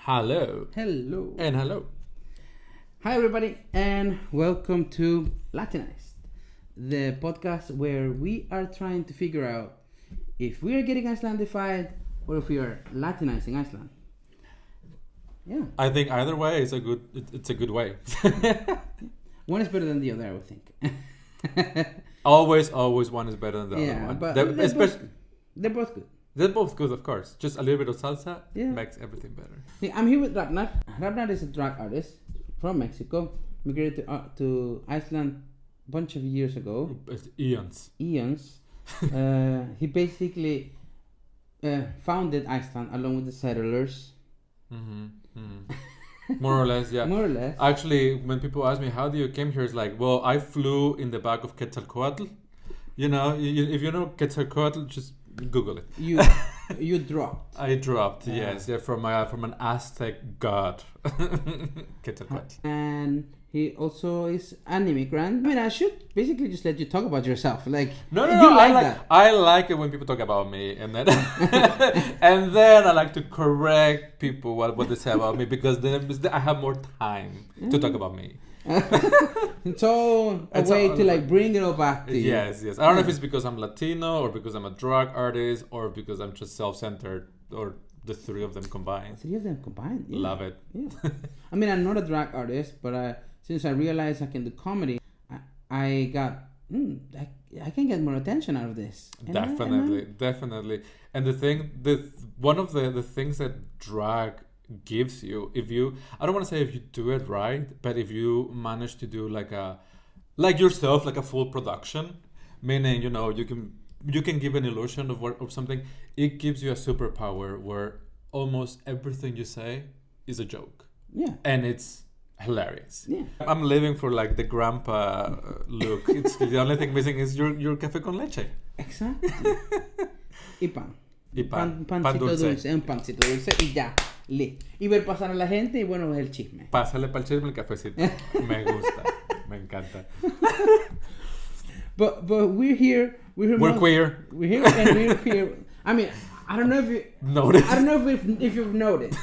Hello. Hello. And hello. Hi, everybody, and welcome to Latiniced, the podcast where we are trying to figure out if we are getting Icelandified or if we are Latinizing Iceland. Yeah. I think either way is it's a good way. One is better than the other, I would think. always one is better than the other one. But they're both good. They're both good, of course. Just a little bit of salsa makes everything better. Hey, I'm here with Hrafnar. Hrafnar is a drag artist from Mexico, migrated to Iceland a bunch of years ago. Eons. He basically founded Iceland along with the settlers. More or less, yeah. More or less. Actually, when people ask me how do you came here, it's like, well, I flew in the back of Quetzalcoatl. You know, if you know Quetzalcoatl, just Google it. You dropped. I dropped, yes, from an Aztec god, Quetzalcoatl. And he also is an immigrant. I mean, I should basically just let you talk about yourself. Like, no, you like that. I like it when people talk about me, and then and then I like to correct people what they say about me, because then I have more time to talk about me. So a way to like bring it all back to you. Yes. I don't know if it's because I'm Latino or because I'm a drag artist or because I'm just self-centered, or the three of them combined. Three of them combined. Yeah. Love it. Yeah. I mean, I'm not a drag artist, but since I realized I can do comedy, I got I can get more attention out of this. Definitely. And one of the things that drag gives you, I don't want to say if you do it right, but if you manage to do like yourself, like a full production, meaning you can give an illusion of something, it gives you a superpower where almost everything you say is a joke. Yeah. And it's hilarious. Yeah. I'm living for like the grandpa look. It's the only thing missing is your café con leche. Exactly. Y pan. Pancito Pan dulce. Un pancito dulce y ya. Y ver pasar a la gente y bueno, es el chisme. Pásale para el chisme el cafecito. Me gusta. Me encanta. But we're here. We're queer. We're here and we're queer. I mean, I don't know if you noticed. I don't know if you've noticed.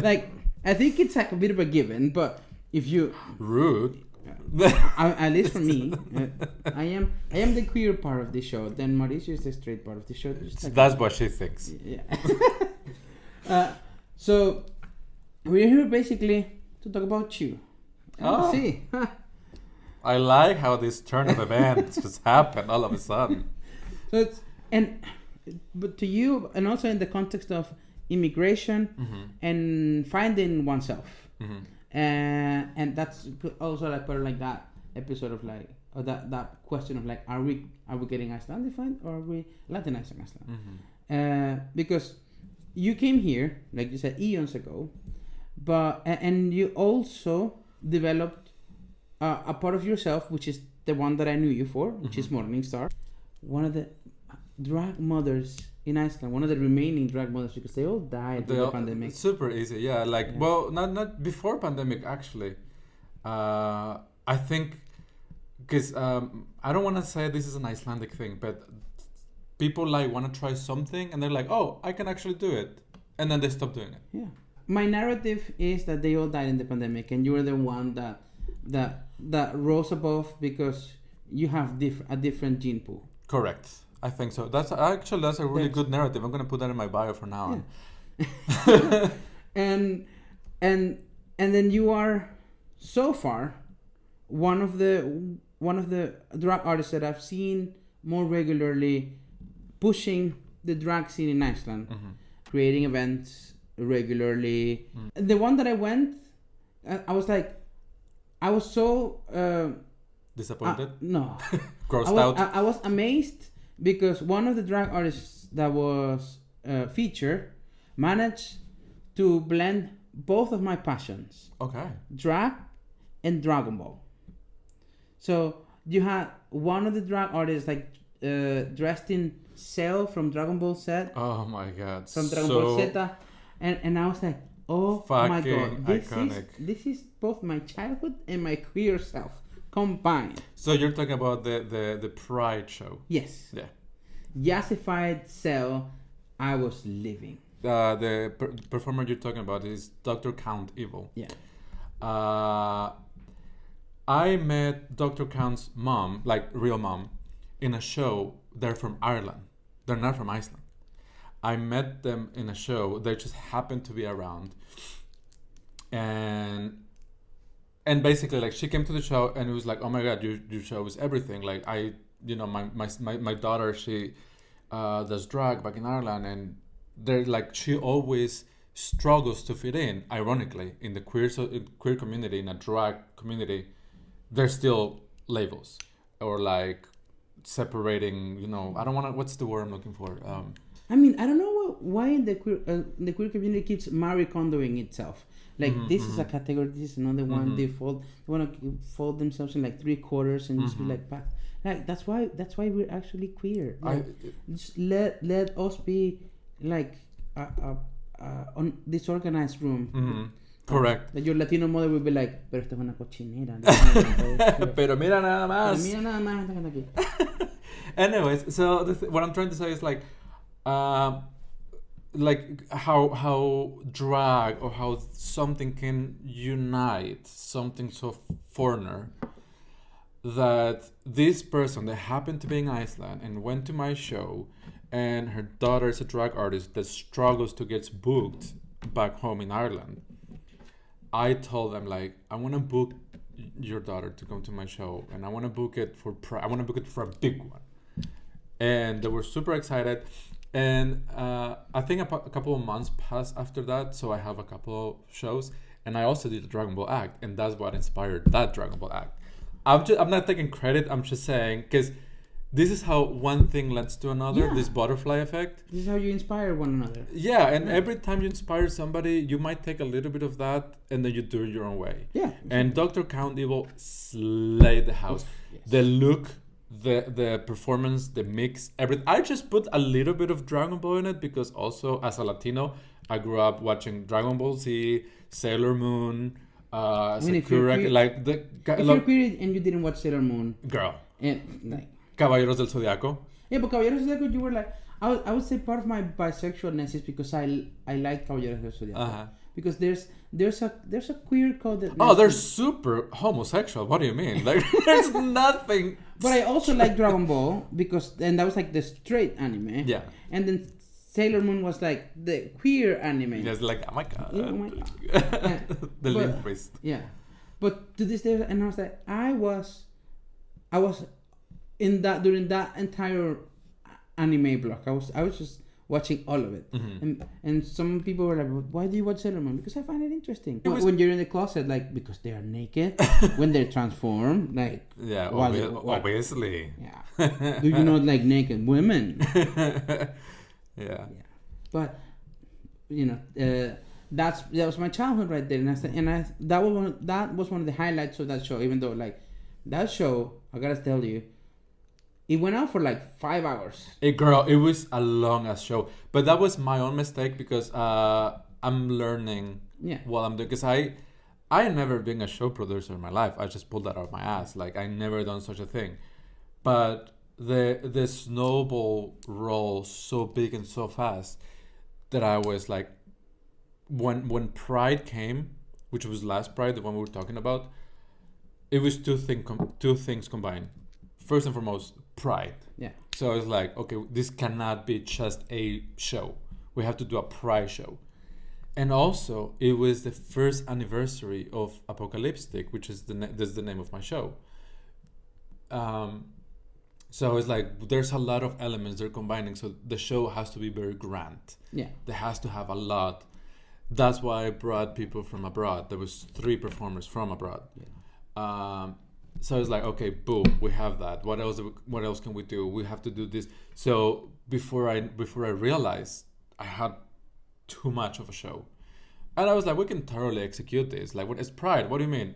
Like, I think it's like a bit of a given, but if you rude. At least for me, I am the queer part of the show. Then Mauricio is the straight part of the show. That's what she thinks. Yeah. So we're here basically to talk about you. See. I like how this turn of events just happened all of a sudden. So but to you, and also in the context of immigration and finding oneself. And that's also like part of like that episode of like, or that question of like, are we getting Icelandified or are we Latinizing Iceland? Because you came here, like you said, eons ago, but and you also developed a part of yourself, which is the one that I knew you for, which is Morning Starr, one of the drag mothers in Iceland, one of the remaining drag mothers, because they all died in the pandemic. Super easy, yeah. Like, yeah. Well, not before pandemic actually. I think because I don't want to say this is an Icelandic thing, but people like want to try something and they're like, oh, I can actually do it, and then they stop doing it. Yeah. My narrative is that they all died in the pandemic, and you were the one that rose above because you have a different gene pool. Correct. I think so. That's a really good narrative. I'm gonna put that in my bio from now on. and then you are so far one of the drag artists that I've seen more regularly pushing the drag scene in Iceland, creating events regularly. The one that I went, I was so disappointed. No, grossed out. I was amazed. Because one of the drag artists that was featured managed to blend both of my passions. Okay. Drag and Dragon Ball. So you had one of the drag artists like dressed in Cell from Dragon Ball Z. Oh my god. From Dragon Ball Z. And I was like, oh my god. This is both my childhood and my queer self combined. So you're talking about the Pride show? Yes. Yeah. Yassified Cell, I was living. performer you're talking about is Dr. Count Evil. Yeah. I met Dr. Count's mom, like real mom, in a show. They're from Ireland. They're not from Iceland. I met them in a show. They just happened to be around, and basically, like, she came to the show and it was like, oh my god, your show is everything. Like, my daughter, she does drag back in Ireland, and they're like, she always struggles to fit in. Ironically, in the queer community, in a drag community, there's still labels or like separating. I don't want to. What's the word I'm looking for? I mean, I don't know why the queer community keeps Marie Kondoing itself. Like, this is a category, this is another one. They want to fold themselves in like 3/4 and just be like, like that's why we're actually queer. Like, just let us be like on disorganized room. Correct. That your Latino mother will be like, pero esto es una cochinera. Pero mira nada más. Pero mira nada más. Anyways, so what I'm trying to say is like how drag or how something can unite something so foreigner, that this person that happened to be in Iceland and went to my show, and her daughter is a drag artist that struggles to get booked back home in Ireland. I told them, like, I want to book your daughter to come to my show, and I want to book it for a big one. And they were super excited. And I think a couple of months passed after that, so I have a couple of shows, and I also did a Dragon Ball act, and that's what inspired that Dragon Ball act. I'm not taking credit. I'm just saying, because this is how one thing leads to another. This butterfly effect. This is how you inspire one another. Yeah, and every time you inspire somebody, you might take a little bit of that, and then you do it your own way. Yeah. And Dr. Count Evil slayed the house. Yes. The look, the performance, the mix, everything. I just put a little bit of Dragon Ball in it because also as a Latino, I grew up watching Dragon Ball Z, Sailor Moon. If you're queer and you didn't watch Sailor Moon, girl, and like Caballeros del Zodiaco. Yeah, but Caballeros del Zodiaco, you were like, I would say part of my bisexualness is because I like Caballeros del Zodiaco. Because there's a queer code that they're super homosexual. What do you mean? Like, there's nothing. But I also like Dragon Ball and that was like the straight anime. Yeah. And then Sailor Moon was like the queer anime. Yes, like, oh my god. Yeah, oh my god. The linguist. Yeah. But to this day, and I was like, I was in that during that entire anime block. I was just watching all of it. And some people were like, why do you watch Sailor Moon? Because I find it interesting. When you're in the closet, like, because they are naked, when they're transformed, like, yeah, obviously. Yeah. Do you not like naked women? Yeah. But that was my childhood right there, that was one of the highlights of that show. Even though, like, that show, I gotta tell you, it went on for like 5 hours. It was a long ass show, but that was my own mistake because I'm learning while I'm doing. Because I had never been a show producer in my life. I just pulled that out of my ass. Like, I never done such a thing, but the snowball rolled so big and so fast that I was like, when Pride came, which was last Pride, the one we were talking about, it was two things combined. First and foremost, Pride. Yeah. So I was like, okay, this cannot be just a show. We have to do a Pride show. And also, it was the first anniversary of Apocalyptic, which is that's the name of my show. So it's like, there's a lot of elements they're combining. So the show has to be very grand. Yeah. It has to have a lot. That's why I brought people from abroad. There was 3 performers from abroad. Yeah. So it's like, okay, boom, we have that. What else can we do? We have to do this. So before I realized I had too much of a show, and I was like, we can thoroughly execute this. Like, what is Pride? What do you mean?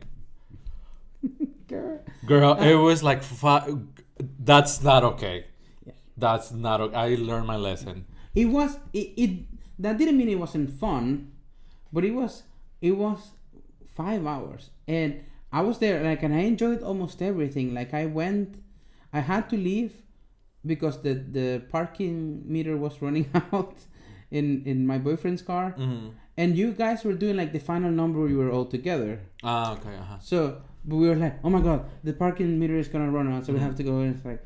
Girl, it was like, that's not okay. Yeah. That's not okay. I learned my lesson. That didn't mean it wasn't fun, but it was 5 hours, and I was there, like, and I enjoyed almost everything. Like, I had to leave because the parking meter was running out, in my boyfriend's car, and you guys were doing like the final number. We were all together. Ah, okay. So but we were like, oh my god, the parking meter is gonna run out, so we have to go. And it's like,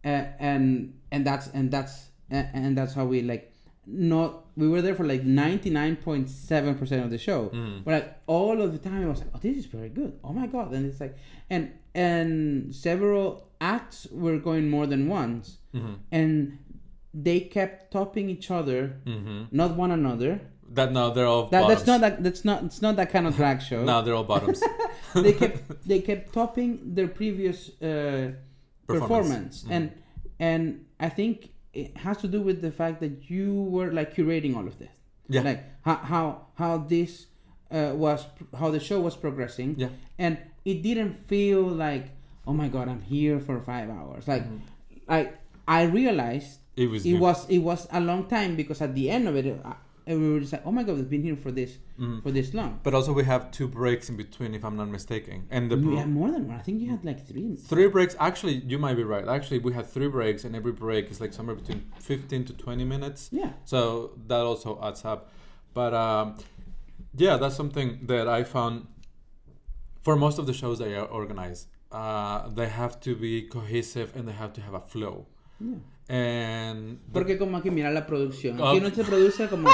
and that's how we like. Not we were there for like 99.7% of the show, but like all of the time I was like, oh, this is very good. Oh my god! And it's like, and several acts were going more than once, and they kept topping each other, not one another. They're all bottoms. It's not that kind of drag show. No, they're all bottoms. they kept topping their previous performance. And I think it has to do with the fact that you were like curating all of this. Yeah. Like how this was, how the show was progressing. Yeah. And it didn't feel like, oh my god, I'm here for 5 hours. Like I realized it was a long time, because at the end of it, we were just like, oh my god, we've been here for this long. But also we have 2 breaks in between, if I'm not mistaken. And we had more than one. I think you had like 3. 3 breaks. Actually, you might be right. Actually, we had 3 breaks, and every break is like somewhere between 15 to 20 minutes. Yeah. So that also adds up. But yeah, that's something that I found for most of the shows that I organize. They have to be cohesive and they have to have a flow. Yeah. Porque como aquí mira la producción, aquí no se produce como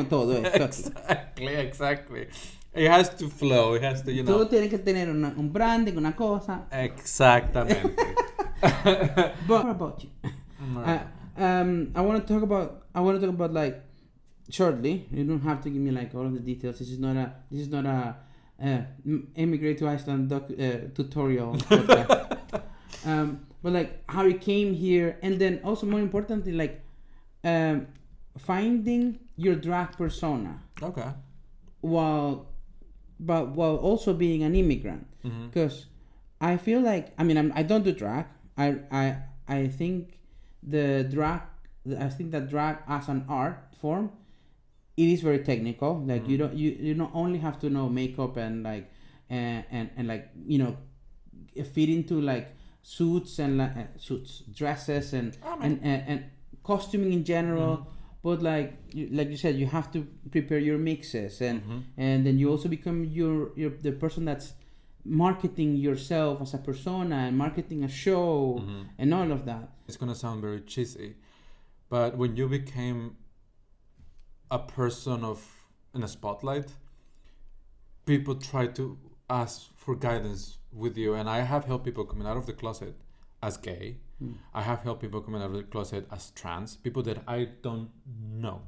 todo esto. Exactly. It has to flow. It has to, Todo tiene que tener un branding, una cosa. Exactamente. But what about you? I want to talk about like shortly. You don't have to give me like all of the details. This is not a immigrant to Iceland tutorial. But like how you came here, and then also more importantly, like finding your drag persona. Okay. While also being an immigrant, because I feel like I don't do drag. I think that drag as an art form, it is very technical. Like you don't only have to know makeup and like and like fit into like suits and dresses and costuming in general, but like you said, you have to prepare your mixes and then you also become the person that's marketing yourself as a persona and marketing a show and all of that. It's gonna sound very cheesy, but when you became a person in a spotlight, people try to ask for guidance with you, and I have helped people coming out of the closet as gay. I have helped people coming out of the closet as trans, people that I don't know,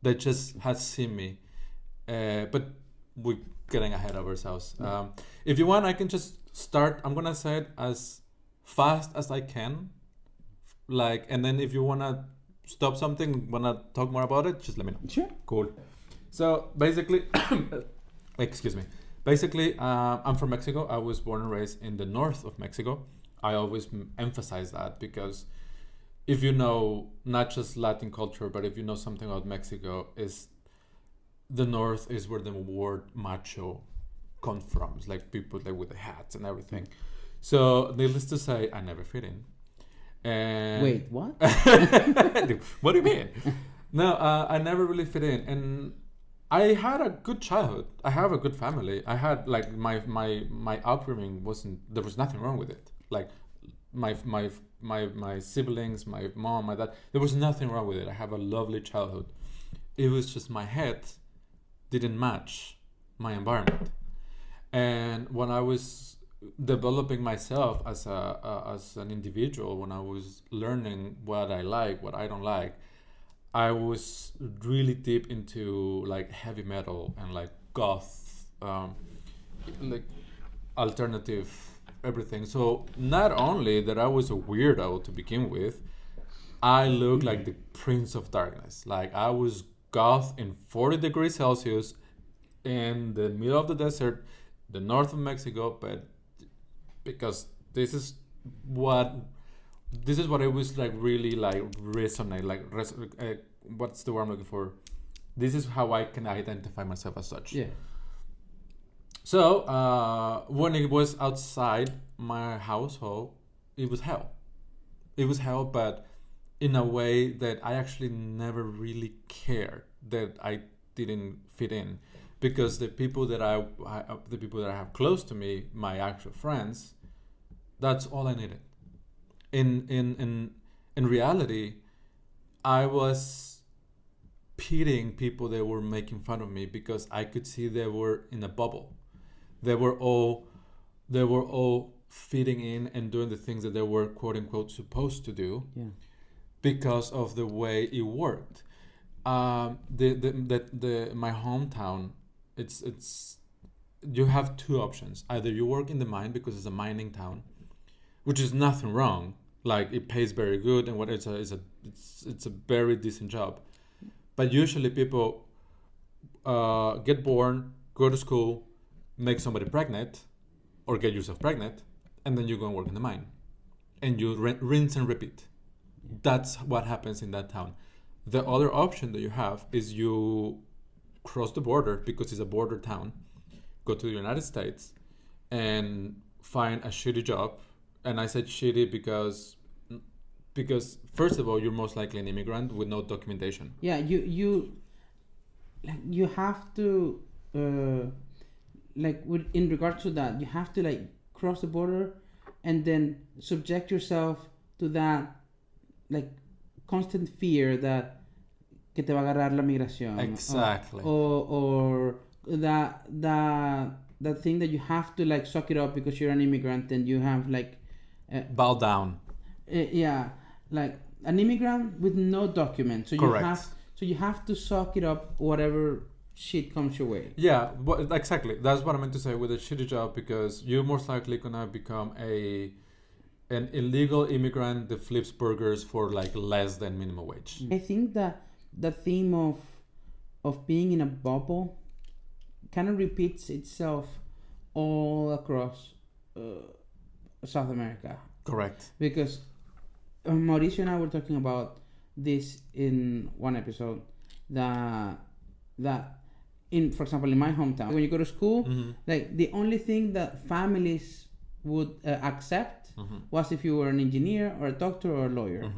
that just has seen me, but we're getting ahead of ourselves. If you want, I can just start. I'm gonna say it as fast as I can, like, and then if you wanna stop something, wanna talk more about it, just let me know. Sure. Cool. So basically, excuse me. Basically, I'm from Mexico. I was born and raised in the north of Mexico. I always emphasize that, because if you know not just Latin culture, but if you know something about Mexico, is the north is where the word macho comes from. It's like people like with the hats and everything. So needless to say, I never fit in. And wait, what? What do you mean? No, I never really fit in, and I had a good childhood. I have a good family. I had like my upbringing there was nothing wrong with it. Like my siblings, my mom, my dad, there was nothing wrong with it. I have a lovely childhood. It was just my head didn't match my environment. And when I was developing myself as an individual, when I was learning what I like, what I don't like, I was really deep into like heavy metal and like goth, like alternative everything. So not only that I was a weirdo to begin with, I looked like the Prince of Darkness. Like I was goth in 40 degrees Celsius in the middle of the desert, the north of Mexico, but because this is what I was like really like resonate, like what's the word I'm looking for? This is how I can identify myself as such. Yeah. So when it was outside my household, it was hell. It was hell, but in a way that I actually never really cared that I didn't fit in, because the people that I have close to me, my actual friends, that's all I needed. In reality, I was pitying people that were making fun of me because I could see they were in a bubble. They were all fitting in and doing the things that they were quote unquote supposed to do, because of the way it worked. My hometown, it's you have two options. Either you work in the mine because it's a mining town, which is nothing wrong. Like, it pays very good, and it's a very decent job. But usually people get born, go to school, make somebody pregnant, or get yourself pregnant, and then you go and work in the mine, and you rinse and repeat. That's what happens in that town. The other option that you have is you cross the border, because it's a border town, go to the United States and find a shitty job. And I said shitty because first of all, you're most likely an immigrant with no documentation. Yeah, you have to in regards to that, you have to like cross the border and then subject yourself to that like constant fear that que te va a agarrar la migración. Exactly. Or that thing that you have to like suck it up because you're an immigrant and you have like bow down. Like an immigrant with no documents. So correct. You have to suck it up whatever shit comes your way. Yeah, but exactly. That's what I meant to say with a shitty job, because you're most likely gonna become an illegal immigrant that flips burgers for like less than minimum wage. I think that the theme of being in a bubble kind of repeats itself all across South America. Correct. Because Mauricio and I were talking about this in one episode, that for example, in my hometown, when you go to school, like the only thing that families would accept was if you were an engineer or a doctor or a lawyer.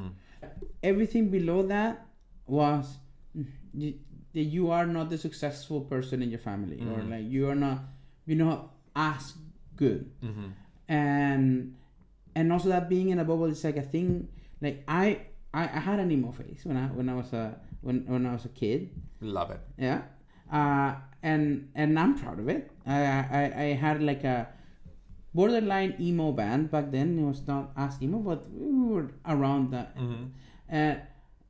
Everything below that was that you are not the successful person in your family, or like you are not, as good. And also that being in a bubble is like a thing. Like I had an emo phase when I was a kid. Love it. Yeah. And I'm proud of it. I had like a borderline emo band back then. It was not as emo, but we were around that.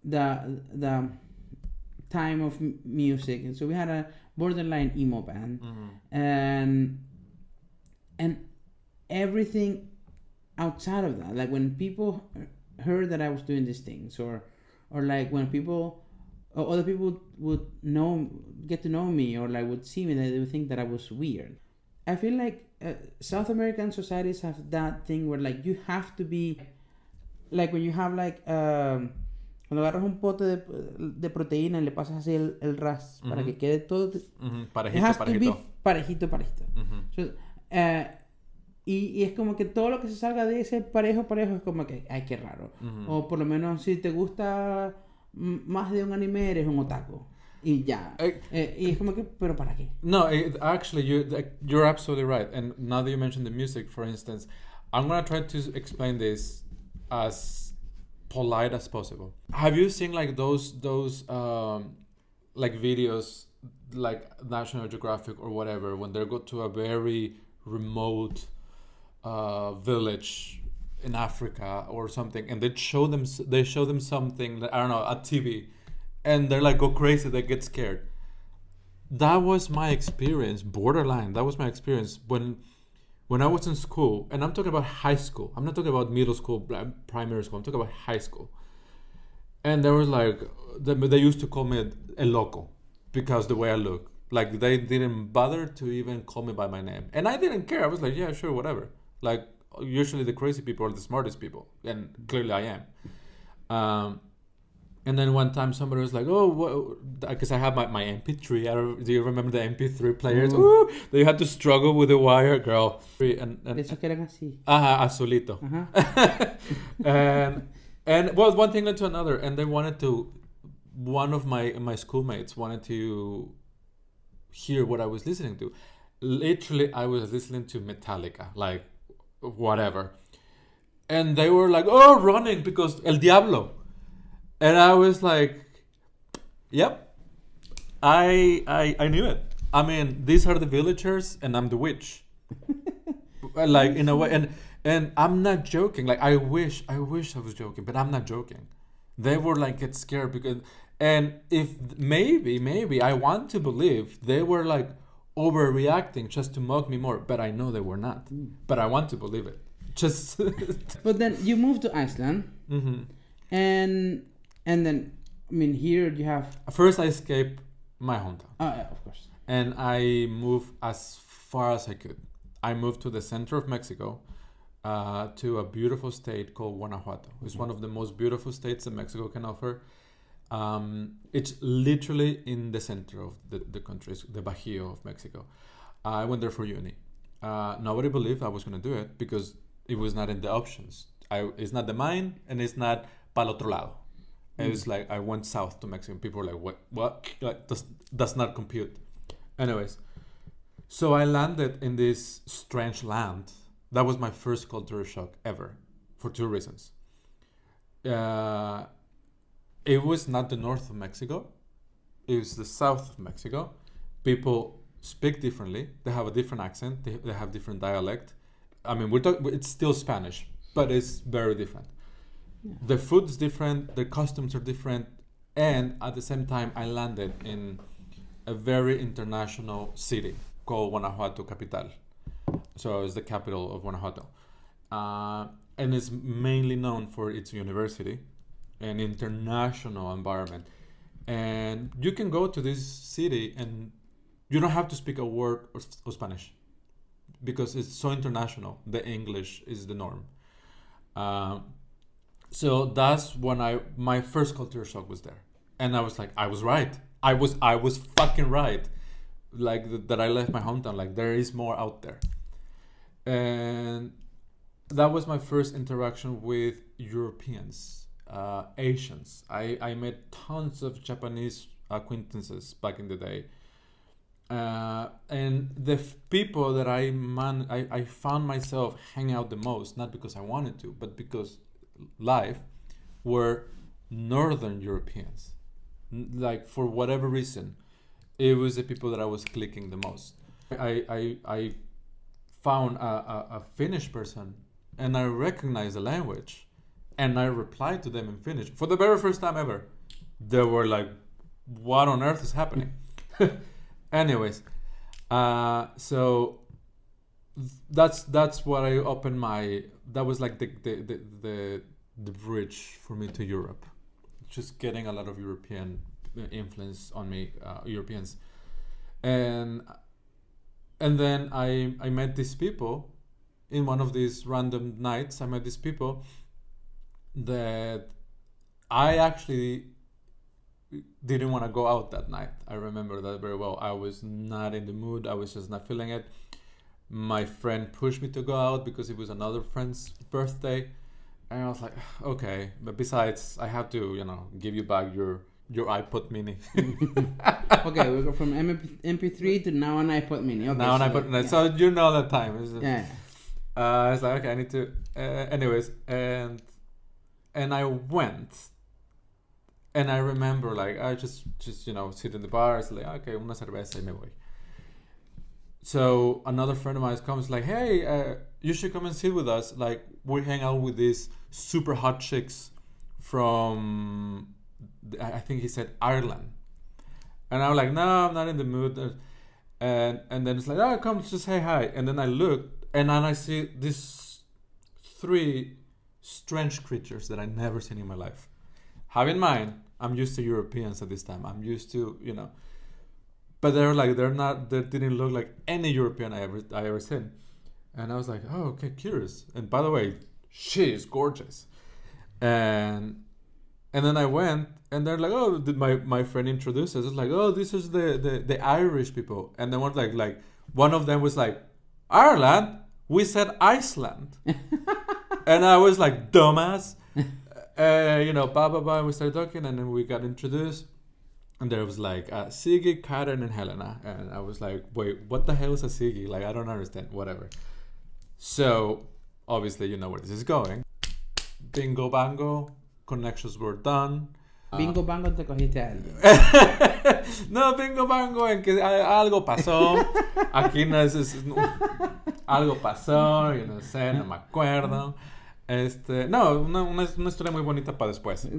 The time of music, and so we had a borderline emo band, and everything outside of that, like when people heard that I was doing these things, or like when other people would get to know me, or like would see me, they would think that I was weird. I feel like South American societies have that thing where like you have to be, like when you have like cuando agarras un pote de proteína y le pasas así el ras para que quede todo parejito, it has to be parejito. So, y es como que todo lo que se salga de ese parejo es como que ay, qué raro. O por lo menos si te gusta más de un anime, eres un otaku. Y ya. Y es como que, ¿pero para qué? No, actually, you're absolutely right. And now that you mentioned the music, for instance, I'm going to try to explain this as polite as possible. Have you seen like those like videos, like National Geographic or whatever, when they go to a very remote village in Africa or something, and they show them something that, I don't know, at TV, and they're like go crazy, they get scared. That was my experience, borderline. That was my experience when I was in school, and I'm talking about high school. I'm not talking about middle school, primary school. I'm talking about high school. And there was like, they used to call me a loco because the way I look. Like they didn't bother to even call me by my name, and I didn't care. I was like, yeah, sure, whatever. Like usually the crazy people are the smartest people, and clearly I am. And then one time somebody was like, oh, because I have my MP3. Do you remember the MP3 players? Ooh, that you had to struggle with the wire, girl. Esos que eran así. Azulito. And well, one thing led to another, and they wanted to. One of my schoolmates wanted to hear what I was listening to. Literally, I was listening to Metallica, like whatever, and they were like, "Oh, running because El Diablo," and I was like, "Yep, I knew it. I mean, these are the villagers, and I'm the witch." Like in a way, and I'm not joking. Like I wish I was joking, but I'm not joking. They were like get scared because, and if maybe I want to believe they were like overreacting just to mock me more, but I know they were not. But I want to believe it. Just. But then you moved to Iceland, and then I mean here you have. First, I escaped my hometown. Yeah, of course. And I moved as far as I could. I moved to the center of Mexico, to a beautiful state called Guanajuato. It's one of the most beautiful states that Mexico can offer. It's literally in the center of the country, the Bajío of Mexico. I went there for uni. Nobody believed I was going to do it because it was not in the options. It's not the mine, and it's not pa'l otro lado. It was like I went south to Mexico. People were like, what? Like, does not compute. Anyways, so I landed in this strange land. That was my first culture shock ever, for two reasons. It was not the north of Mexico. It was the south of Mexico. People speak differently. They have a different accent. They have different dialect. I mean, it's still Spanish, but it's very different. Yeah. The food's different. The customs are different. And at the same time, I landed in a very international city called Guanajuato Capital. So it's the capital of Guanajuato. And it's mainly known for its university, an international environment. And you can go to this city and you don't have to speak a word of Spanish because it's so international. The English is the norm. So that's when my first culture shock was there. And I was like, I was right. I was fucking right. Like that I left my hometown. Like there is more out there. And that was my first interaction with Europeans, Asians. I met tons of Japanese acquaintances back in the day. And the people that I found myself hanging out the most, not because I wanted to, but because life, were Northern Europeans. Like for whatever reason, it was the people that I was clicking the most. I found a Finnish person and I recognized the language and I replied to them in Finnish for the very first time ever. They were like, what on earth is happening? Anyways, so that's what I opened that was like the bridge for me to Europe. Just getting a lot of European influence on me, Europeans. And then I met these people in one of these random nights. I met these people that I actually didn't want to go out that night. I remember that very well. I was not in the mood. I was just not feeling it. My friend pushed me to go out because it was another friend's birthday. And I was like, okay, but besides, I have to, give you back your iPod Mini. Okay, we go from MP3 to now an iPod Mini. Okay, now an iPod Mini. So you know that time. Yeah. It's like, okay, I need to. Anyways, and I went, and I remember like I just sit in the bar. It's like, okay, una cerveza y me voy. So another friend of mine comes like, hey, you should come and sit with us. Like we hang out with these super hot chicks from, I think he said Ireland. And I was like, no, I'm not in the mood. And then it's like, oh, come, just say hi. And then I looked, and then I see these 3 strange creatures that I never seen in my life. Have in mind, I'm used to Europeans at this time. I'm used to, but they didn't look like any European I ever seen. And I was like, oh, okay, curious. And by the way, she is gorgeous. And then I went, and they're like, oh, my friend introduced us. It's like, oh, this is the Irish people. And then one of them was like, Ireland? We said Iceland. And I was like, dumbass. blah blah blah. We started talking, and then we got introduced. And there was like Siggy, Karen, and Helena, and I was like, "Wait, what the hell is a Siggy? Like, I don't understand. Whatever." So obviously, you know where this is going. Bingo bango, connections were done. Bingo bango, te cogiste a alguien. No, bingo bango, en que algo pasó. Aquí no algo pasó, yo no sé, no me acuerdo. No, una historia muy bonita para después.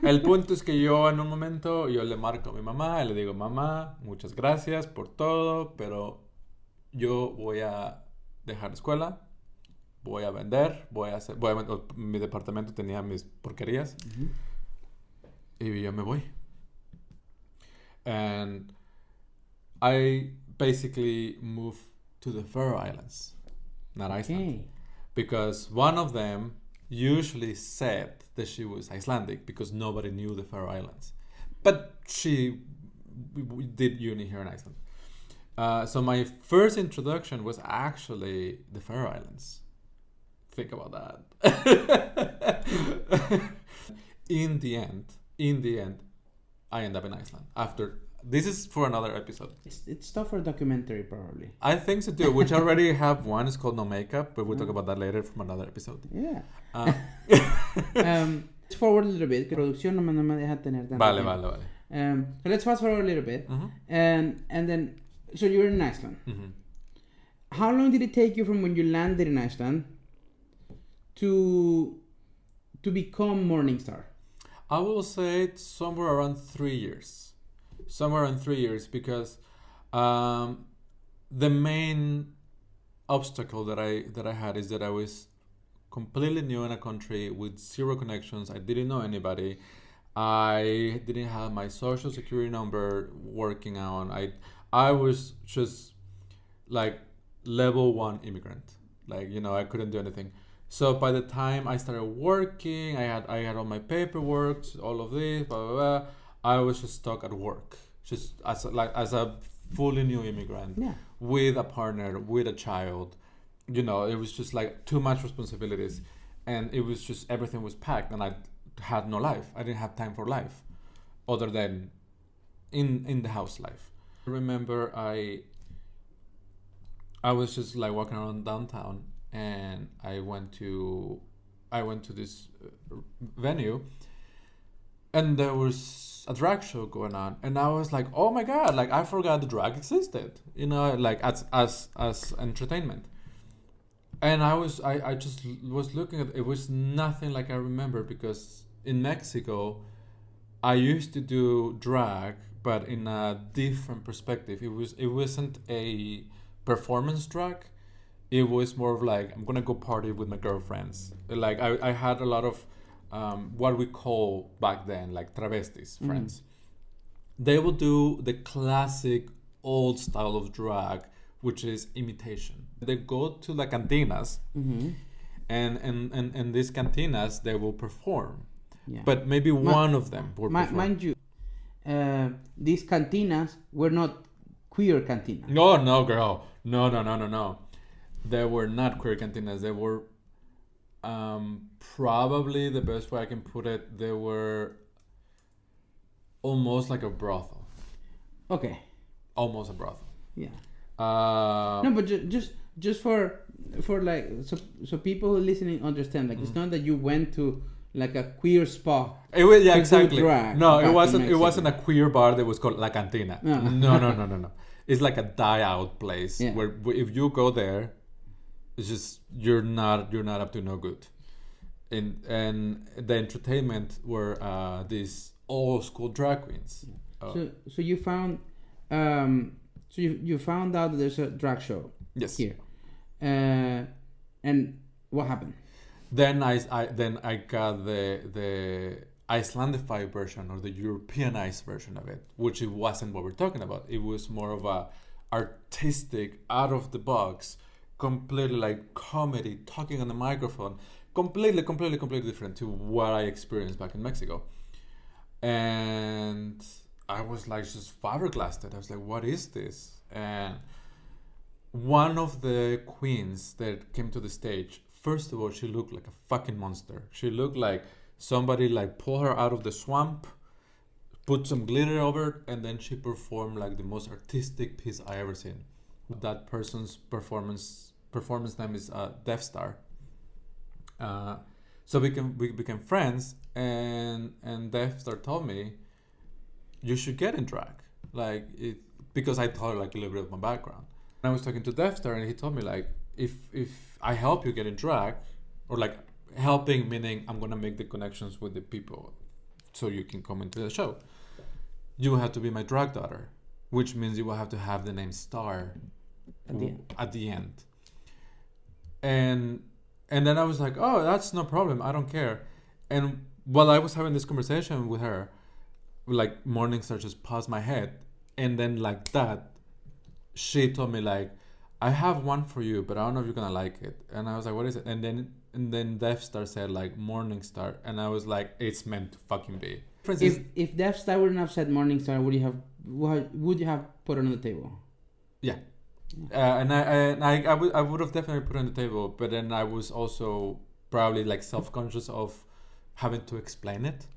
El punto es que yo en un momento, yo le marco a mi mamá y le digo, mamá, muchas gracias por todo, pero yo voy a dejar la escuela, voy a vender, mi departamento tenía mis porquerías. Uh-huh. Y yo me voy. And I basically moved to the Faroe Islands, not Iceland. Because one of them usually said that she was Icelandic because nobody knew the Faroe Islands. But she did uni here in Iceland. So my first introduction was actually the Faroe Islands. Think about that. In the end, I end up in Iceland. This is for another episode. It's tough for a documentary, probably. I think so too, which I already have one. It's called No Makeup, but we'll talk about that later from another episode. Yeah. Let's forward a little bit. Producción no me deja tener tanto Vale. So let's fast forward a little bit. Uh-huh. And then, so you're in Iceland. Mm-hmm. How long did it take you from when you landed in Iceland to become Morning Starr? I will say it's somewhere around 3 years. Because the main obstacle that I had is that I was completely new in a country with zero connections. I didn't know anybody. I didn't have my social security number working on. I was just like level 1 immigrant. Like, I couldn't do anything. So by the time I started working, I had all my paperwork, all of this, blah, blah, blah. I was just stuck at work, just as a fully new immigrant, with a partner, with a child. It was just like too much responsibilities, and it was just everything was packed, and I had no life. I didn't have time for life, other than in the house life. I remember I was just like walking around downtown. And I went to this venue, and there was a drag show going on, and I was like, oh my god, like I forgot the drag existed, like as entertainment. And I just was looking at it. Was nothing like I remember, because in Mexico I used to do drag, but in a different perspective. It wasn't a performance drag. It was more of like, I'm gonna go party with my girlfriends. Like I had a lot of what we call back then like travestis friends. They will do the classic old style of drag, which is imitation. They go to the cantinas, and these cantinas they will perform. Yeah. But maybe one of them will perform. Mind you, these cantinas were not queer cantinas. No, girl. No. They were not queer cantinas. They were probably the best way I can put it. They were almost like a brothel. Okay. Almost a brothel. Yeah. No, but just for like so people who listening understand. Like it's not that you went to like a queer spa. It was exactly. No, it wasn't. It wasn't a queer bar that was called La Cantina. No. It's like a die-out place where if you go there, it's just you're not up to no good. And the entertainment were these old school drag queens. So you found you found out that there's a drag show. Yes. Here, and what happened? Then I got the Icelandified version or the Europeanized version of it, which it wasn't what we're talking about. It was more of a artistic, out of the box, completely like comedy, talking on the microphone, completely different to what I experienced back in Mexico. And I was like just flabbergasted. I was like, what is this? And one of the queens that came to the stage First of all, she looked like a fucking monster. She looked like somebody like pulled her out of the swamp, put some glitter over it, and then she performed like the most artistic piece I ever seen. That person's performance name is Death Star. So we became friends, and Death Star told me, you should get in drag, like it, because I told her like a little bit of my background. I was talking to Death Star, and he told me like, if I help you get in drag, or like helping meaning I'm gonna make the connections with the people, so you can come into the show, you will have to be my drag daughter, which means you will have to have the name Star at the end. And then I was like, oh, that's no problem, I don't care. And while I was having this conversation with her, like Morning Starr just paused my head, and then like that, she told me like, I have one for you, but I don't know if you're gonna like it. And I was like, what is it? And then Death Star said like Morning Starr, and I was like, it's meant to fucking be. If Death Star wouldn't have said Morning Starr, would you have put it on the table? Yeah. And I would have definitely put it on the table, but then I was also probably like self-conscious of having to explain it.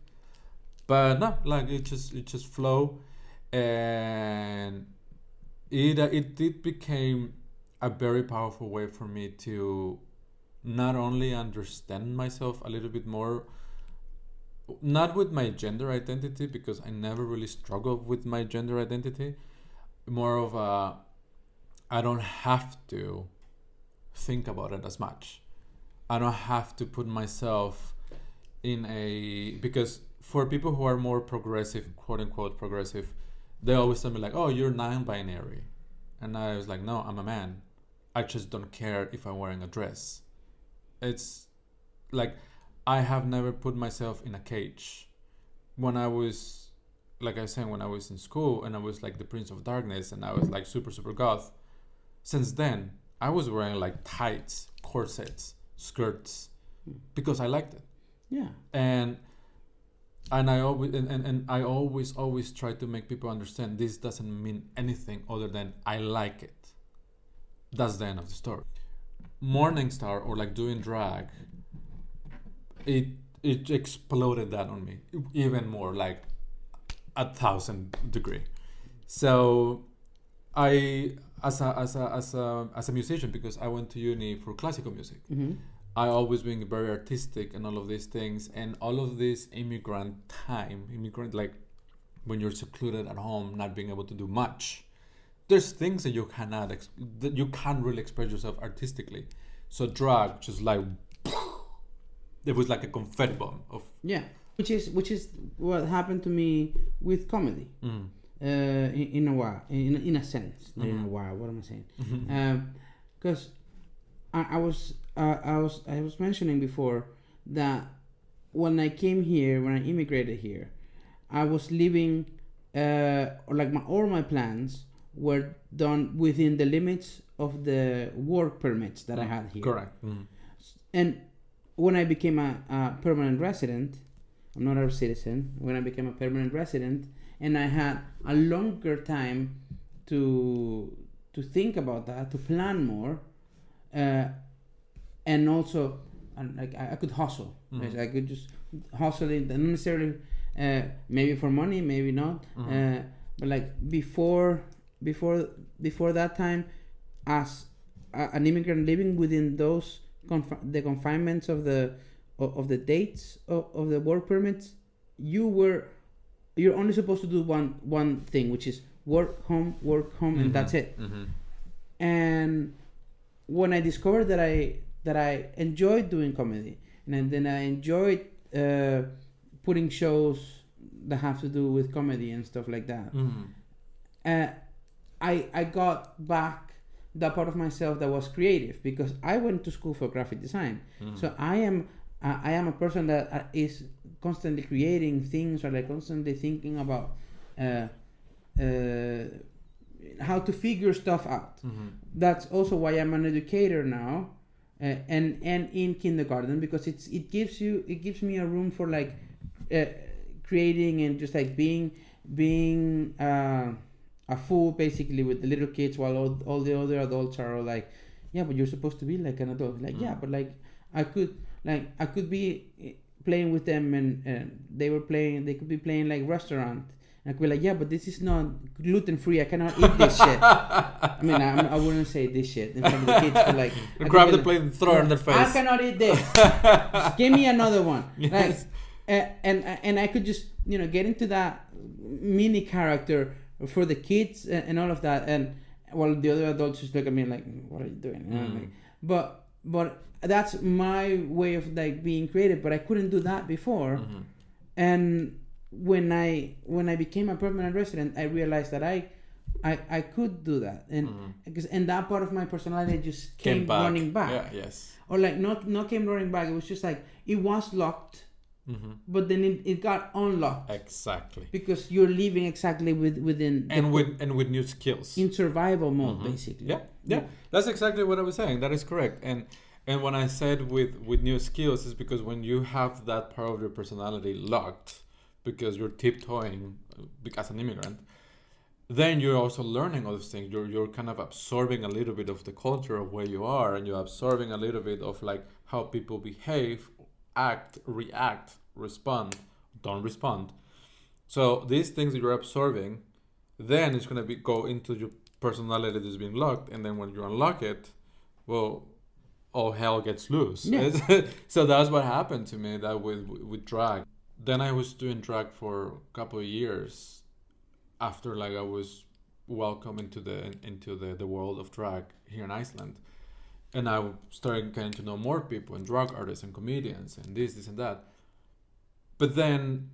But no, like it just flow, and it became a very powerful way for me to not only understand myself a little bit more, not with my gender identity, because I never really struggled with my gender identity, more of a, I don't have to think about it as much. I don't have to put myself in a, because for people who are more progressive, quote unquote progressive, they always tell me like, oh, you're non-binary. And I was like, no, I'm a man. I just don't care if I'm wearing a dress. It's like, I have never put myself in a cage. When I was, like I was saying, when I was in school and I was like the Prince of Darkness and I was like super, super goth, since then, I was wearing like tights, corsets, skirts, because I liked it. Yeah. And I always and I always try to make people understand this doesn't mean anything other than I like it. That's the end of the story. Morning Starr, or like doing drag, it exploded that on me even more, like 1,000 degree. So I, as a musician, because I went to uni for classical music, I always been very artistic and all of these things, and all of this immigrant like when you're secluded at home, not being able to do much, there's things that you cannot that you can't really express yourself artistically. So drag just like it was like a confetti bomb of which is what happened to me with comedy. In a while, in a sense, not in a while. What am I saying? Because I was mentioning before that when I came here, when I immigrated here, I was living like all my plans were done within the limits of the work permits that I had here. Correct. And when I became a permanent resident, I'm not a citizen. When I became a permanent resident, and I had a longer time to think about that, to plan more, and also like I could hustle. I could just hustle it, not necessarily maybe for money, maybe not. But like before that time, as an immigrant living within those the confinements of the dates of the work permits, you're only supposed to do one thing, which is work home, and that's it. And when I discovered that I enjoyed doing comedy, and then I enjoyed putting shows that have to do with comedy and stuff like that, I got back that part of myself that was creative, because I went to school for graphic design. So I am a person that is constantly creating things, or like constantly thinking about how to figure stuff out. That's also why I'm an educator now, and in kindergarten, because it gives me a room for like creating and just like being a fool basically with the little kids, while all the other adults are all like yeah, but you're supposed to be like an adult. Like, yeah, but like I could be playing with them, and they could be playing like restaurant. And I could be like, yeah, but this is not gluten free. I cannot eat this shit. I mean, I wouldn't say this shit in front of the kids, but like, grab the plate and throw it in their face. I cannot eat this. Just give me another one. Yes. Like, and I could just get into that mini character for the kids and all of that, and while the other adults just look at me like, what are you doing? But that's my way of like being creative. But I couldn't do that before, and when I became a permanent resident, I realized that I could do that, and that part of my personality just came running back. Yeah, yes. Or like not came running back. It was just like it was locked, but then it got unlocked. Exactly. Because you're living exactly within with new skills in survival mode, basically. Yeah. That's exactly what I was saying. That is correct. And when I said with new skills, is because when you have that part of your personality locked, because you're tiptoeing as an immigrant, then you're also learning all these things. You're kind of absorbing a little bit of the culture of where you are, and you're absorbing a little bit of like how people behave, act, react, respond, don't respond. So these things that you're absorbing, then it's going to go into your personality that's being locked, and then when you unlock it, well, all hell gets loose. Yeah. So that's what happened to me that with drag. Then I was doing drag for a couple of years after like I was welcome into the world of drag here in Iceland, and I started getting to know more people and drag artists and comedians and this and that. But then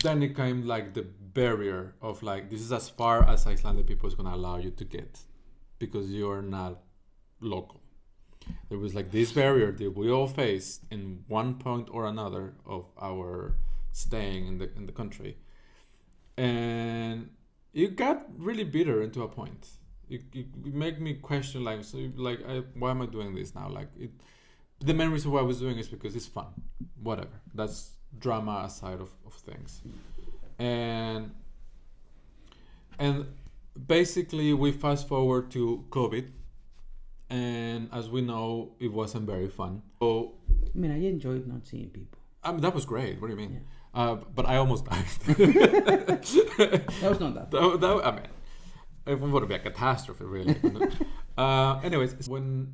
it came like the barrier of like, this is as far as Icelandic people is gonna allow you to get, because you are not local. There was like this barrier that we all faced in one point or another of our staying in the country, and it got really bitter into a point. It made me question like, why am I doing this now? Like the main reason why I was doing it is because it's fun. Whatever. That's drama aside of things, and basically we fast forward to COVID. And as we know, it wasn't very fun. So, I mean, I enjoyed not seeing people. I mean, that was great. What do you mean? Yeah. But I almost died. That was not that. I mean, it would be a catastrophe, really. Anyways, when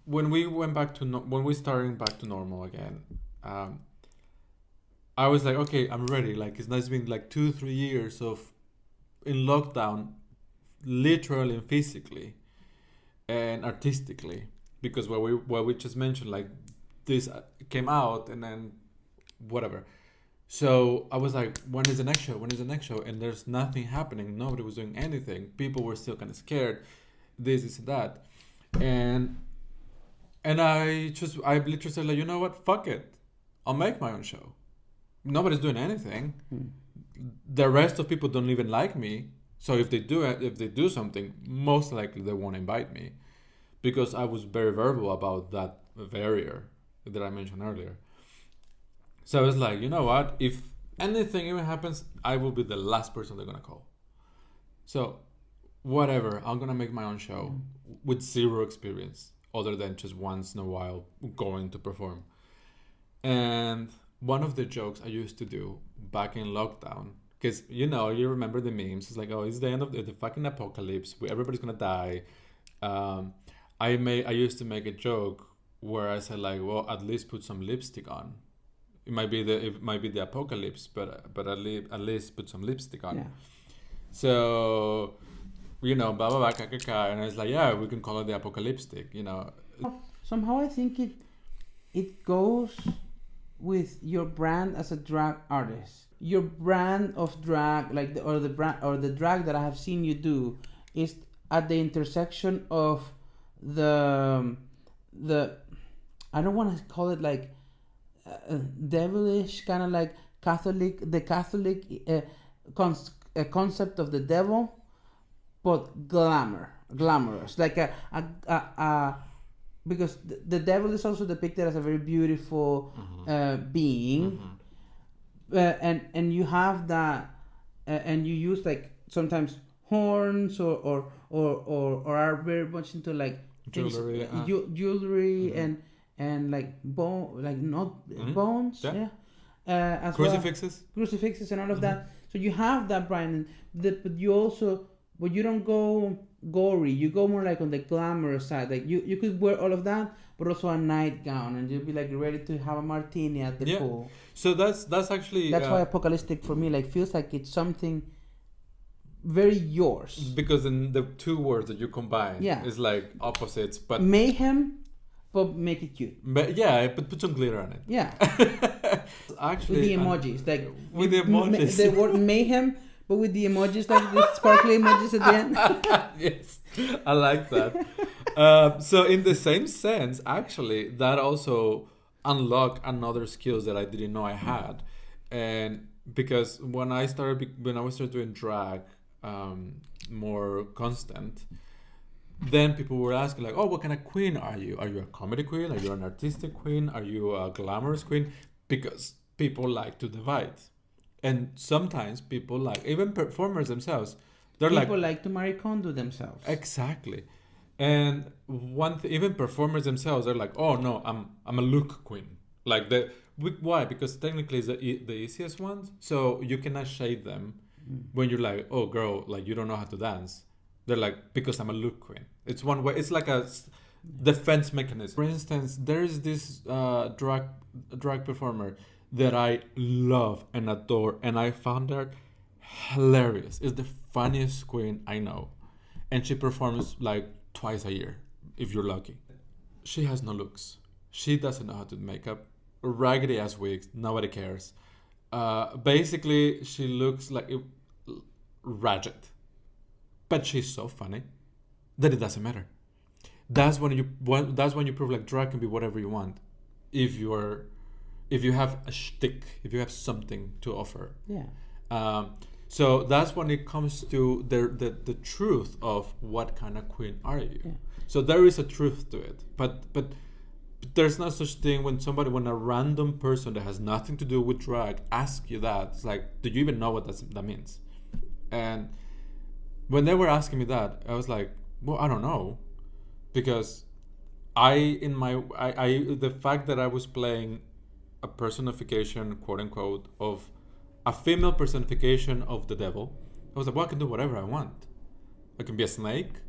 we went back to when we started back to normal again, I was like, okay, I'm ready. Like it's been like 2-3 years in lockdown, literally and physically. And artistically, because what we just mentioned, like this came out and then whatever. So I was like, when is the next show? And there's nothing happening. Nobody was doing anything. People were still kind of scared. This and that. And I literally said, like, you know what? Fuck it. I'll make my own show. Nobody's doing anything. The rest of people don't even like me. So if they do something, most likely they won't invite me, because I was very verbal about that barrier that I mentioned earlier. So I was like, you know what? If anything even happens, I will be the last person they're gonna call. So whatever, I'm gonna make my own show with zero experience other than just once in a while going to perform. And one of the jokes I used to do back in lockdown, because, you remember the memes. It's like, oh, it's the end of the fucking apocalypse. Everybody's going to die. I used to make a joke where I said, like, well, at least put some lipstick on. It might be the apocalypse, but at least put some lipstick on. Yeah. So, blah, blah, blah, and I was like, yeah, we can call it the apocalyptic, Somehow I think it goes with your brand as a drag artist. Your brand of drag, the drag that I have seen you do, is at the intersection of the I don't want to call it like devilish, kind of like the Catholic concept of the devil, but glamorous, like because the devil is also depicted as a very beautiful being. And you have that, and you use like sometimes horns or are very much into like Jewelry, jewelry and like bone, like not bones, as crucifixes, crucifixes and all of that. So you have that, Brian, but you also, but you don't go gory. You go more like on the glamorous side. Like you could wear all of that, but also a nightgown, and you'll be like ready to have a martini at the pool. So that's actually why apocalyptic for me like feels like it's something very yours, because in the two words that you combine is like opposites, but mayhem, but make it cute. But put some glitter on it. Yeah. Actually, with the emojis, like with the emojis, the word mayhem, but with the emojis, like the sparkly emojis at the end. Yes, I like that. So in the same sense, actually, that also unlocked another skills that I didn't know I had, and because when I started doing drag, more constant, then people were asking like, oh, what kind of queen are you? Are you a comedy queen? Are you an artistic queen? Are you a glamorous queen? Because people like to divide. And sometimes people like, even performers themselves, people like to Marie Kondo themselves. Exactly. And even performers themselves, they're like, oh no, I'm a look queen. Like why? Because technically it's the easiest ones. So you cannot shade them when you're like, oh girl, like you don't know how to dance. They're like, because I'm a look queen. It's one way. It's like a defense mechanism. For instance, there is this drag performer that I love and adore, and I found her hilarious. It's the funniest queen I know, and she performs like twice a year, if you're lucky. She has no looks. She doesn't know how to do makeup. Raggedy ass wigs. Nobody cares. Basically, she looks like ragged. But she's so funny that it doesn't matter. That's when you prove like drag can be whatever you want, if you have a shtick, if you have something to offer. Yeah. So that's when it comes to the truth of what kind of queen are you. Yeah. So there is a truth to it, but there's no such thing when a random person that has nothing to do with drag asks you that. It's like, do you even know what that means? And when they were asking me that, I was like, well, I don't know, because the fact that I was playing a personification, quote unquote, of a female personification of the devil, I was like, well, I can do whatever I want. I can be a snake.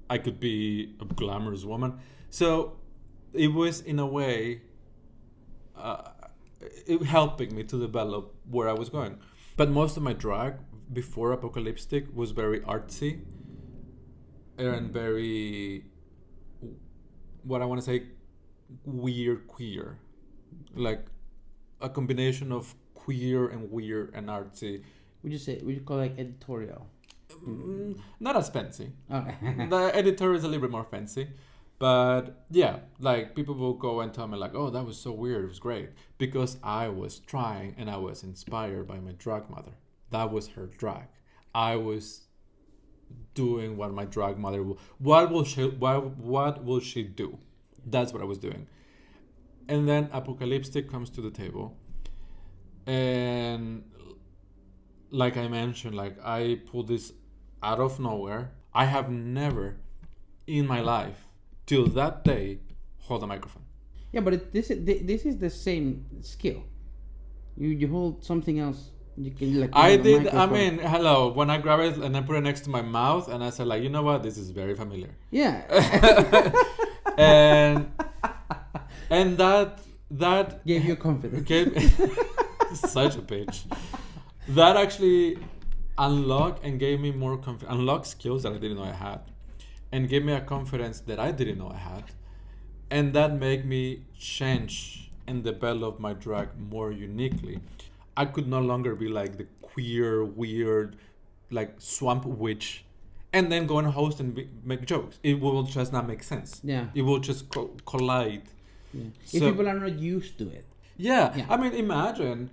I could be a glamorous woman. So it was, in a way, it helping me to develop where I was going. But most of my drag before Apocalyptic was very artsy and very, what I want to say, weird queer. Like a combination of queer and weird and artsy. Would you call it like editorial? Not as fancy. Okay. The editor is a little bit more fancy. But yeah, like people will go and tell me like, oh, that was so weird. It was great. Because I was trying and I was inspired by my drag mother. That was her drag. I was doing what my drag mother will. What will she do? That's what I was doing. And then Apocalyptic comes to the table. And like I mentioned, like I pulled this out of nowhere. I have never in my life till that day hold a microphone. Yeah, but this is the same skill. You hold something else. You can like. I did. I mean, hello. When I grab it and I put it next to my mouth, and I said, like, you know what? This is very familiar. Yeah. and that gave you confidence. Such a bitch. That actually unlocked and gave me more confidence. Unlocked skills that I didn't know I had, and gave me a confidence that I didn't know I had, and that made me change and develop my drag more uniquely. I could no longer be like the queer, weird, like swamp witch, and then go and host and make jokes. It will just not make sense. Yeah. It will just collide. Yeah. If people are not used to it. Yeah. I mean, imagine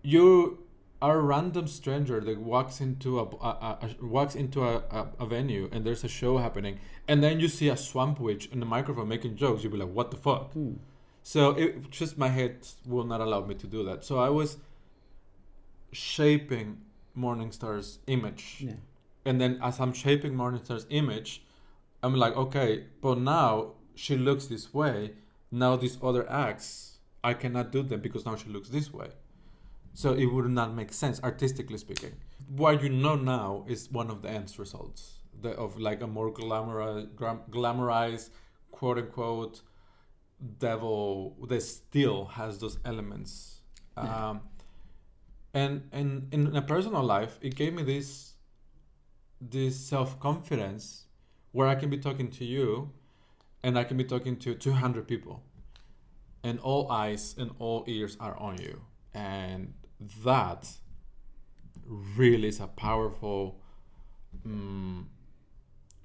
you are a random stranger that walks into a venue and there's a show happening, and then you see a swamp witch in the microphone making jokes. You'll be like, what the fuck? So it just, my head will not allow me to do that. So I was shaping Morning Starr's image And then as I'm shaping Morning Star's image, I'm like, okay, but now she looks this way. Now these other acts, I cannot do them because now she looks this way. So it would not make sense, artistically speaking. What you know now is one of the end results of like a more glamorized, quote unquote, devil that still has those elements. And in a personal life, it gave me this self-confidence where I can be talking to you and I can be talking to 200 people and all eyes and all ears are on you. And that really is a powerful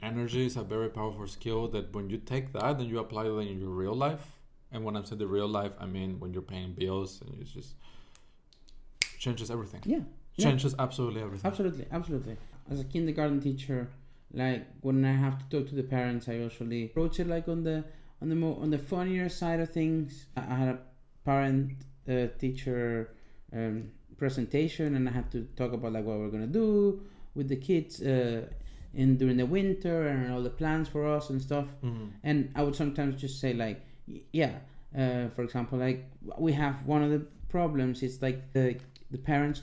energy. Is a very powerful skill that when you take that and you apply that in your real life, and when I'm saying the real life, I mean when you're paying bills and it's just changes everything. Changes absolutely everything. Absolutely. As a kindergarten teacher, like when I have to talk to the parents, I usually approach it like on the funnier side of things. I had a parent teacher presentation, and I had to talk about like what we're gonna do with the kids during the winter and all the plans for us and stuff. And I would sometimes just say like, for example, like we have one of the problems is like the parents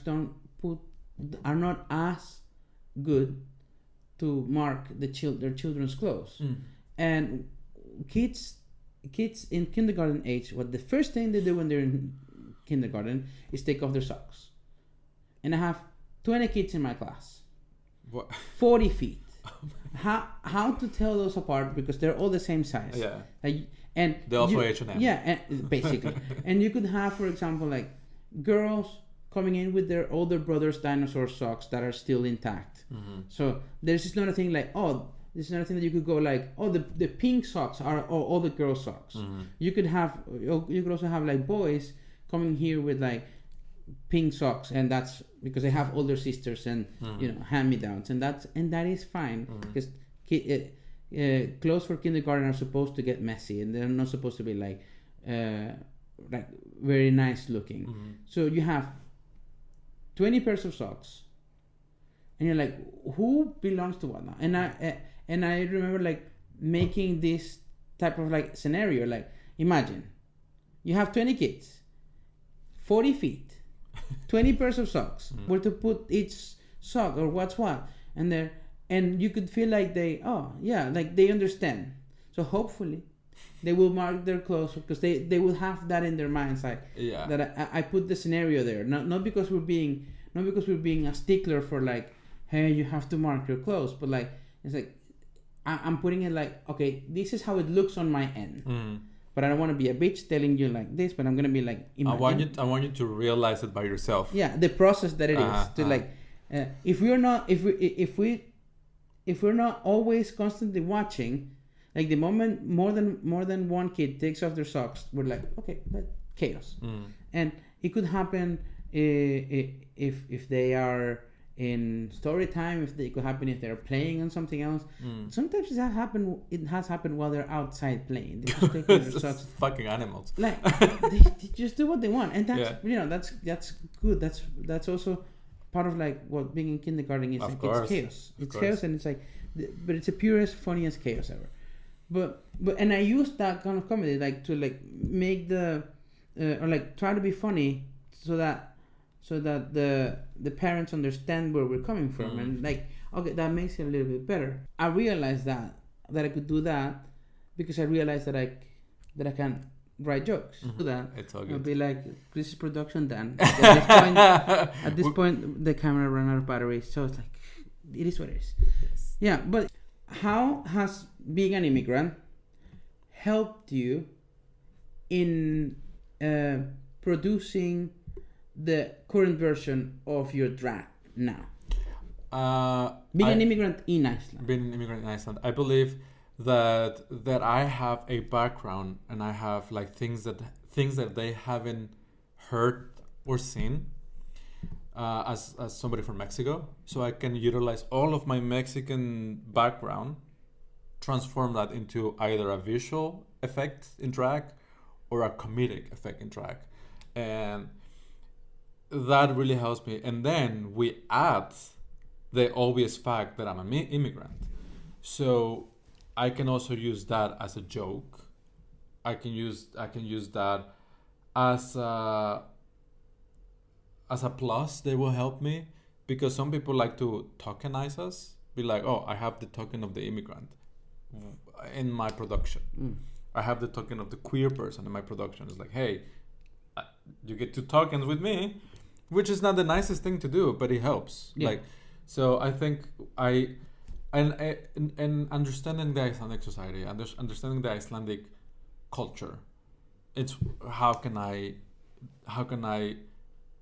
are not as good to mark their children's clothes. And kids in kindergarten age, what the first thing they do when they're in kindergarten is take off their socks. And I have 20 kids in my class. What? 40 feet. How to tell those apart, because they're all the same size. Yeah. And they're also H&M. Yeah, basically. And you could have, for example, like girls coming in with their older brother's dinosaur socks that are still intact. So there's just not a thing like, there's another thing that you could go like, the pink socks are all the girls' socks. You could also have like boys coming here with like pink socks, and that's because they have older sisters and hand-me-downs, and that is fine, because clothes for kindergarten are supposed to get messy, and they're not supposed to be like very nice looking. So you have 20 pairs of socks, and you're like, who belongs to what now? And I remember like making this type of like scenario, like imagine you have 20 kids, 40 feet, 20 pairs of socks, where to put each sock or what's what, and you could feel like they understand. So hopefully they will mark their clothes, because they will have that in their minds, like that I put the scenario there, not because we're being a stickler for like, hey, you have to mark your clothes, but like it's like I'm putting it like, okay, this is how it looks on my end. But I don't want to be a bitch telling you like this, but I'm gonna be like, I want you to realize it by yourself. Yeah, the process that it is to like, if we're not always constantly watching, like the moment more than one kid takes off their socks, we're like, okay, that's chaos. And it could happen if they are in story time, it could happen if they're playing on something else. Sometimes it has happened while they're outside playing. They just take their socks. Fucking animals. Like they just do what they want, and that's that's good. That's also part of like what being in kindergarten is. Like, it's chaos. It's chaos, and it's like, but it's the purest, funniest chaos ever. But and I use that kind of comedy like to like make or like try to be funny so that the parents understand where we're coming from, and like, okay, that makes it a little bit better. I realized that I could do that because I realized that I can write jokes. Do that. It's all good. I'll be like, this is production done. At this point, the camera ran out of batteries, so it's like, it is what it is. Yes. Yeah, but how has being an immigrant helped you in producing the current version of your drag now? Being an immigrant in Iceland. Being an immigrant in Iceland, I believe that I have a background, and I have like things that they haven't heard or seen as somebody from Mexico. So I can utilize all of my Mexican background, transform that into either a visual effect in drag or a comedic effect in drag, and that really helps me. And then we add the obvious fact that I'm an immigrant. So I can also use that as a joke. I can use that as a plus that will help me, because some people like to tokenize us, be like, oh, I have the token of the immigrant in my production. I have the token of the queer person in my production. It's like, hey, you get 2 tokens with me, which is not the nicest thing to do, but it helps. Yeah. Like, so I think and understanding the Icelandic society, understanding the Icelandic culture, it's how can I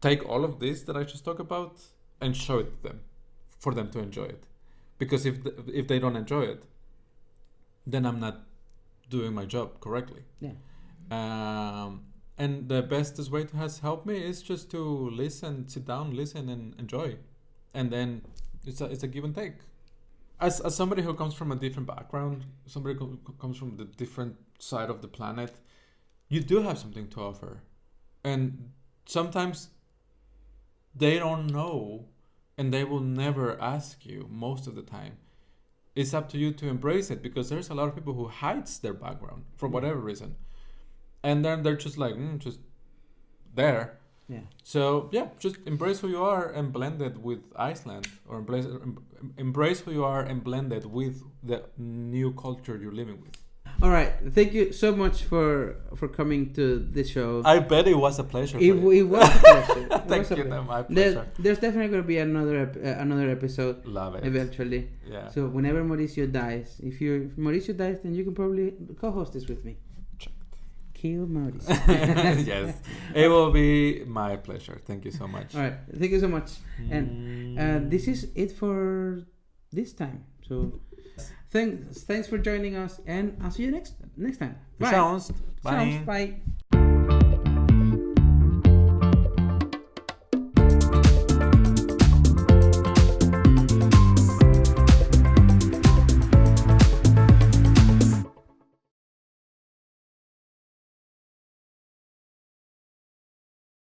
take all of this that I just talked about and show it to them, for them to enjoy it. Because if they don't enjoy it, then I'm not doing my job correctly. Yeah. And the bestest way to help me is just to sit down, listen, and enjoy. And then it's a give and take. As somebody who comes from a different background, somebody who comes from the different side of the planet, you do have something to offer. And sometimes they don't know, and they will never ask you most of the time. It's up to you to embrace it, because there's a lot of people who hides their background for whatever reason. And then they're just like, just there. Yeah. So, yeah, just embrace who you are and blend it with Iceland, or embrace who you are and blend it with the new culture you're living with. All right. Thank you so much for coming to this show. I bet it was a pleasure. It was a pleasure. Thank you, my pleasure. There's definitely going to be another episode. Love it. Eventually. Yeah. So whenever Mauricio dies, if Mauricio dies, then you can probably co-host this with me. Kill Mauricio. Yes. It will be my pleasure. Thank you so much. All right. Thank you so much. And this is it for this time. So thanks for joining us, and I'll see you next time. Bye. Sounds. Bye. Bye.